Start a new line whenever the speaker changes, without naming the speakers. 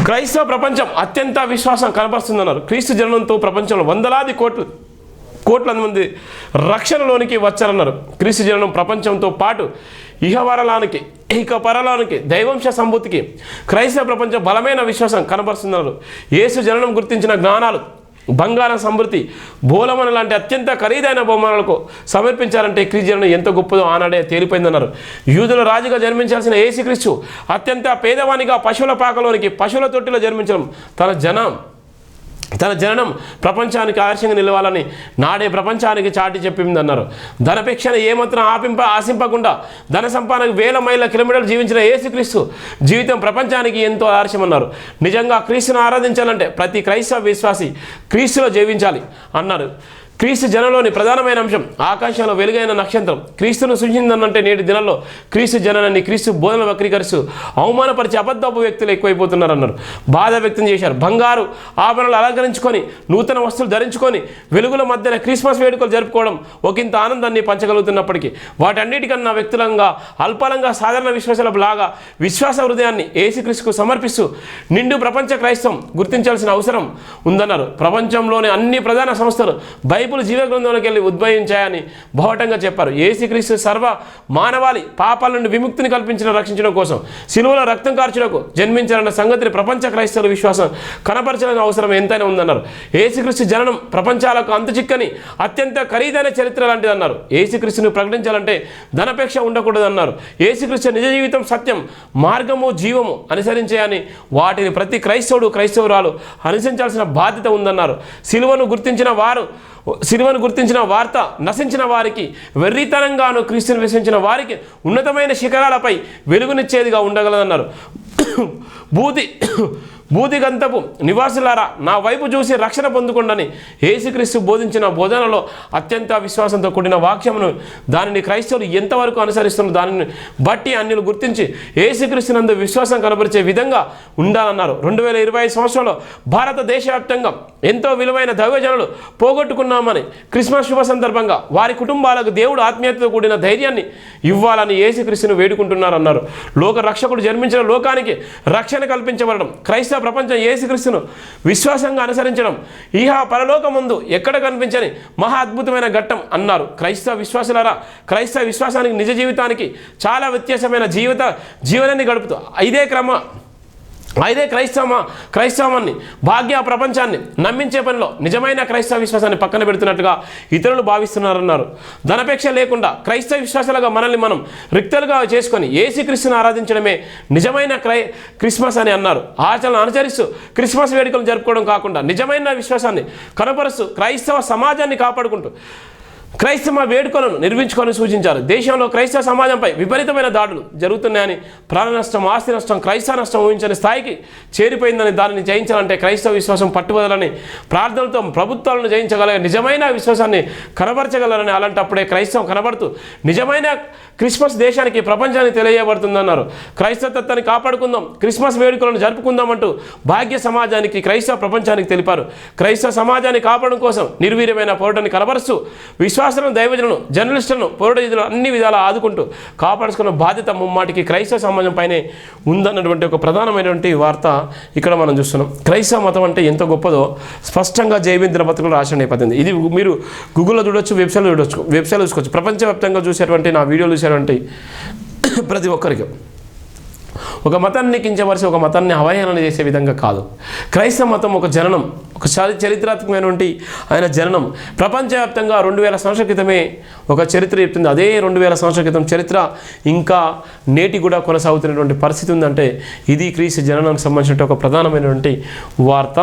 క్రైస్తవ ప్రపంచం అత్యంత విశ్వాసం కనపరుస్తుందన్నారు. క్రీస్తు జననంతో ప్రపంచంలో వందలాది కోట్ల మంది రక్షణలోనికి వచ్చారన్నారు. క్రీస్తు జననం ప్రపంచంతో పాటు ఇక పరలానికి దైవంశ సంభూతికి క్రైస్తవ ప్రపంచం బలమైన విశ్వాసం కనపరుస్తున్నారు. యేసు జననం గుర్తించిన జ్ఞానాలు బంగారం సమృద్ధి బోలమన లాంటి అత్యంత ఖరీదైన బహుమానాలకు సమర్పించారంటే క్రీస్తు జననం ఎంత గొప్పదో ఆనాడే తేలిపోయిందన్నారు. యూదుల రాజుగా జన్మించాల్సిన యేసుక్రీస్తు అత్యంత పేదవానిగా పశువుల పాకలోనికి పశువుల తొట్టిలో జన్మించడం తన జననం ప్రపంచానికి ఆదర్శంగా నిలవాలని నాడే ప్రపంచానికి చాటి చెప్పిందన్నారు. ధనపేక్షణ ఏమాత్రం ఆశింపకుండా ధన సంపాదనకు 1000 మైళ్ళ కిలోమీటర్లు జీవించిన యేసుక్రీస్తు జీవితం ప్రపంచానికి ఎంతో ఆదర్శమన్నారు. నిజంగా క్రీస్తును ఆరాధించాలంటే ప్రతి క్రైస్తవ విశ్వాసి క్రీస్తులో జీవించాలి అన్నారు. క్రీస్తు జనంలోని ప్రధానమైన అంశం ఆకాశంలో వెలుగైన నక్షత్రం క్రీస్తును సూచించిందనంటే నేటి దినాల్లో క్రీస్తు జనాన్ని క్రీస్తు బోధన వక్రీకరిస్తూ అవమానపరిచి అబద్ధపు వ్యక్తులు ఎక్కువైపోతున్నారన్నారు. బాధ వ్యక్తం చేశారు. బంగారు ఆభరణలు అలంకరించుకొని నూతన వస్తువులు ధరించుకొని వెలుగుల మధ్యన క్రిస్మస్ వేడుకలు జరుపుకోవడం ఒకంత ఆనందాన్ని పంచగలుగుతున్నప్పటికీ వాటన్నిటికన్నా వ్యక్తులంగా అల్పలంగా సాధారణ విశ్వాసాల లాగా విశ్వాస హృదయాన్ని యేసుక్రీస్తుకు సమర్పిస్తూ నిండు ప్రపంచ క్రైస్తవం గుర్తించాల్సిన అవసరం ఉందన్నారు. ప్రపంచంలోని అన్ని ప్రధాన సంస్థలు బైబిల్ జీవ గ్రంథంలోకి వెళ్ళి ఉద్భవించాయని బాహటంగా చెప్పారు. యేసుక్రీస్తు సర్వ మానవాళి పాపాల నుండి విముక్తిని రక్షించడం కోసం శిలువలో రక్తం కార్చుటకు జన్మించాలన్న సంగతిని ప్రపంచ క్రైస్తవుల విశ్వాసం కనపరచాల్సిన అవసరం ఎంతైనా ఉందన్నారు. యేసుక్రీస్తు జననం ప్రపంచాలకు అంతుచిక్కని అత్యంత ఖరీదైన చరిత్ర లాంటిది అన్నారు. యేసుక్రీస్తును ప్రకటించాలంటే ధనపేక్ష ఉండకూడదన్నారు. యేసుక్రీస్తు నిజ జీవితం సత్యం మార్గము జీవము అనుసరించాయని వాటిని ప్రతి క్రైస్తవురాలు అనుసరించాల్సిన బాధ్యత ఉందన్నారు. సిలువను గుర్తించిన వార్త నశించిన వారికి వెర్రితనంగాను క్రీస్తుని విశ్వసించిన వారికి ఉన్నతమైన శిఖరాలపై వెలుగునిచ్చేదిగా ఉండగలదన్నారు. భూదిగంతపు నివాసులారా నా వైపు చూసి రక్షణ పొందుకుండని యేసుక్రీస్తు బోధించిన బోధనలో అత్యంత విశ్వాసంతో కూడిన వాక్యమును దానిని క్రైస్తవులు ఎంతవరకు అనుసరిస్తున్న దానిని బట్టి అన్యులు గుర్తించి యేసుక్రీస్తునందు విశ్వాసం కనబరిచే విధంగా ఉండాలన్నారు. 2025 సంవత్సరంలో భారతదేశవ్యాప్తంగా ఎంతో విలువైన దైవజనులు పోగొట్టుకున్నామని క్రిస్మస్ శుభ సందర్భంగా వారి కుటుంబాలకు దేవుడు ఆత్మీయతతో కూడిన ధైర్యాన్ని ఇవ్వాలని యేసుక్రీస్తును వేడుకుంటున్నారన్నారు. లోక రక్షకుడు జన్మించిన లోకానికి రక్షణ కల్పించబడడం క్రైస్తవ ప్రపంచం యేసుక్రీస్తును విశ్వాసంగా అనుసరించడం పరలోక ముందు ఎక్కడ కనిపించని మహా అద్భుతమైన ఘట్టం అన్నారు. క్రైస్తవ విశ్వాసానికి నిజ జీవితానికి చాలా వ్యత్యాసమైన జీవనాన్ని గడుపుతూ ఇదే క్రైస్తవాన్ని భాగ్య ప్రపంచాన్ని నమ్మించే పనిలో నిజమైన క్రైస్తవ విశ్వాసాన్ని పక్కన పెడుతున్నట్టుగా ఇతరులు భావిస్తున్నారన్నారు. ధనపేక్ష లేకుండా క్రైస్తవ విశ్వాసాలుగా మనల్ని మనం రిక్తలుగా చేసుకొని యేసుక్రీస్తును ఆరాధించడమే నిజమైన క్రిస్మస్ అని అన్నారు. ఆచరణను అనుసరిస్తూ క్రిస్మస్ వేడుకలు జరుపుకోవడం కాకుండా నిజమైన విశ్వాసాన్ని కనపరుస్తూ క్రైస్తవ సమాజాన్ని కాపాడుకుంటూ క్రైస్తవ వేడుకలను నిర్మించుకొని సూచించారు. దేశంలో క్రైస్తవ సమాజంపై విపరీతమైన దాడులు జరుగుతున్నాయని ప్రాణ నష్టం ఆస్తి నష్టం క్రైస్తవ నష్టం ఊహించని స్థాయికి చేరిపోయిందని దానిని జయించాలంటే క్రైస్తవ విశ్వాసం పట్టుబదలని ప్రార్థనలతో ప్రభుత్వాలను జయించగల నిజమైన విశ్వాసాన్ని కనబరచగలరని అలాంటప్పుడే క్రైస్తవం కనబడుతూ నిజమైన క్రిస్మస్ దేశానికి ప్రపంచానికి తెలియబడుతుందన్నారు. క్రైస్తవత్వాన్ని కాపాడుకుందాం క్రిస్మస్ వేడుకలను జరుపుకుందామంటూ భాగ్య సమాజానికి క్రైస్తవ ప్రపంచానికి తెలిపారు. క్రైస్తవ సమాజాన్ని కాపాడడం కోసం నిర్వీర్యమైన పోరాటాన్ని కనబరుస్తూ విశ్వాసులను దైవజనులను జర్నలిస్టులను పోరాటం అన్ని విధాలా ఆదుకుంటూ కాపాడుకున్న బాధ్యత ముమ్మాటికి క్రైస్తవ సమాజం పైనే ఉందన్నటువంటి ఒక ప్రధానమైనటువంటి వార్త ఇక్కడ మనం చూస్తున్నాం. క్రైస్తవ మతం అంటే ఎంత గొప్పదో స్పష్టంగా జయబిందిన పత్రికలు రాసిన నేపథ్యం ఇది. మీరు గూగుల్లో చూడొచ్చు, వెబ్సైట్లో చూసుకోవచ్చు. ప్రపంచవ్యాప్తంగా చూసేటువంటి నా వీడియోలు చూసేటువంటి ప్రతి ఒక్కరికి ఒక మతాన్ని కించపరిచి ఒక మతాన్ని అవహేళన చేసే విధంగా కాదు. క్రైస్తవ మతం ఒక జననం, ఒక చరిత్రాత్మకమైనటువంటి ఆయన జననం ప్రపంచవ్యాప్తంగా 2000 సంవత్సరాల క్రితమే ఒక చరిత్ర చెప్తుంది. అదే 2000 సంవత్సరాల క్రితం చరిత్ర ఇంకా నేటి కూడా కొనసాగుతున్నటువంటి పరిస్థితి ఉందంటే ఇది క్రీస్తు జననానికి సంబంధించిన ఒక ప్రధానమైనటువంటి వార్త.